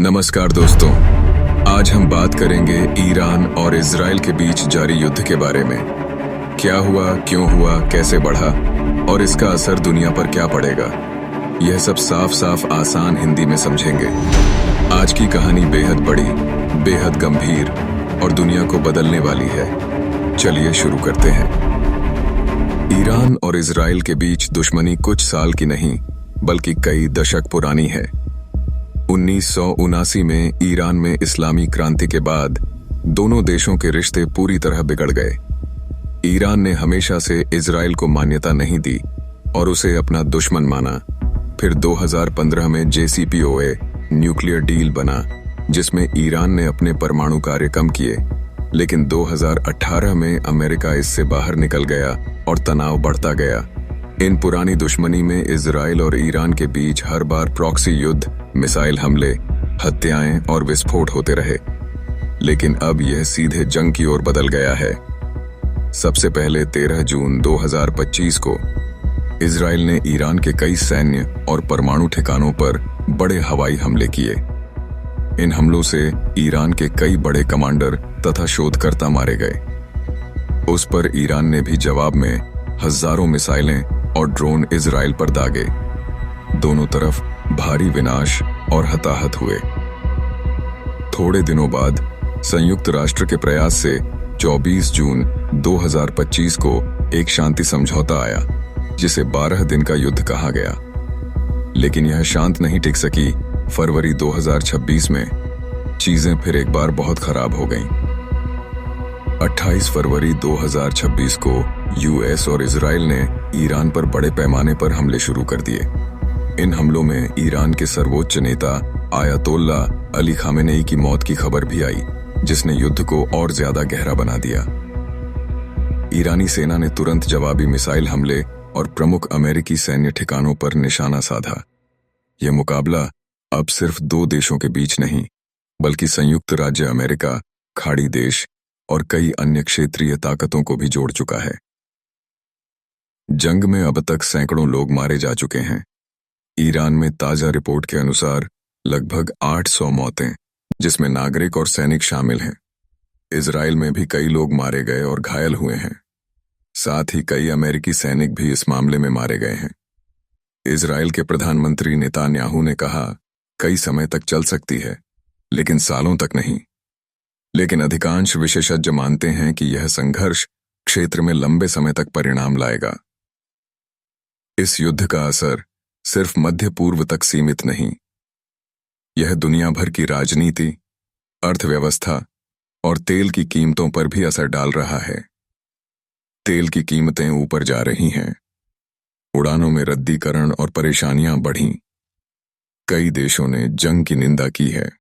नमस्कार दोस्तों, आज हम बात करेंगे ईरान और इजराइल के बीच जारी युद्ध के बारे में। क्या हुआ, क्यों हुआ, कैसे बढ़ा और इसका असर दुनिया पर क्या पड़ेगा, यह सब साफ साफ आसान हिंदी में समझेंगे। आज की कहानी बेहद बड़ी, बेहद गंभीर और दुनिया को बदलने वाली है। चलिए शुरू करते हैं। ईरान और इजराइल के बीच दुश्मनी कुछ साल की नहीं बल्कि कई दशक पुरानी है। 1979 में ईरान में इस्लामी क्रांति के बाद दोनों देशों के रिश्ते पूरी तरह बिगड़ गए। ईरान ने हमेशा से इजराइल को मान्यता नहीं दी और उसे अपना दुश्मन माना। फिर 2015 में JCPOA न्यूक्लियर डील बना, जिसमें ईरान ने अपने परमाणु कार्य कम किए, लेकिन 2018 में अमेरिका इससे बाहर निकल गया और तनाव बढ़ता गया। इन पुरानी दुश्मनी में इजराइल और ईरान के बीच हर बार प्रॉक्सी युद्ध, मिसाइल हमले, हत्याएं और विस्फोट होते रहे, लेकिन अब यह सीधे जंग की ओर बदल गया है। सबसे पहले 13 जून 2025 को इजराइल ने ईरान के कई सैन्य और परमाणु ठिकानों पर बड़े हवाई हमले किए। इन हमलों से ईरान के कई बड़े कमांडर तथा शोधकर्ता मारे गए। उस पर ईरान ने भी जवाब में हजारों मिसाइलें और ड्रोन इजराइल पर दागे। दोनों तरफ भारी विनाश और हताहत हुए। थोड़े दिनों बाद संयुक्त राष्ट्र के प्रयास से 24 जून 2025 को एक शांति समझौता आया, जिसे 12 दिन का युद्ध कहा गया। लेकिन यह शांत नहीं टिक सकी। फरवरी 2026 में चीजें फिर एक बार बहुत खराब हो गईं। 28 फरवरी 2026 को US और इजराइल ने ईरान पर बड़े पैमाने पर हमले शुरू कर दिए। इन हमलों में ईरान के सर्वोच्च नेता आयतोल्ला अली खामेनेई की मौत की खबर भी आई, जिसने युद्ध को और ज्यादा गहरा बना दिया। ईरानी सेना ने तुरंत जवाबी मिसाइल हमले और प्रमुख अमेरिकी सैन्य ठिकानों पर निशाना साधा। यह मुकाबला अब सिर्फ दो देशों के बीच नहीं, बल्कि संयुक्त राज्य अमेरिका, खाड़ी देश और कई अन्य क्षेत्रीय ताकतों को भी जोड़ चुका है। जंग में अब तक सैकड़ों लोग मारे जा चुके हैं। ईरान में ताजा रिपोर्ट के अनुसार लगभग 800 मौतें, जिसमें नागरिक और सैनिक शामिल हैं। इजराइल में भी कई लोग मारे गए और घायल हुए हैं। साथ ही कई अमेरिकी सैनिक भी इस मामले में मारे गए हैं। इजराइल के प्रधानमंत्री नेतान्याहू ने कहा, कई समय तक चल सकती है, लेकिन सालों तक नहीं। लेकिन अधिकांश विशेषज्ञ मानते हैं कि यह संघर्ष क्षेत्र में लंबे समय तक परिणाम लाएगा। इस युद्ध का असर सिर्फ मध्य पूर्व तक सीमित नहीं, यह दुनिया भर की राजनीति, अर्थव्यवस्था और तेल की कीमतों पर भी असर डाल रहा है। तेल की कीमतें ऊपर जा रही हैं, उड़ानों में रद्दीकरण और परेशानियां बढ़ीं। कई देशों ने जंग की निंदा की है।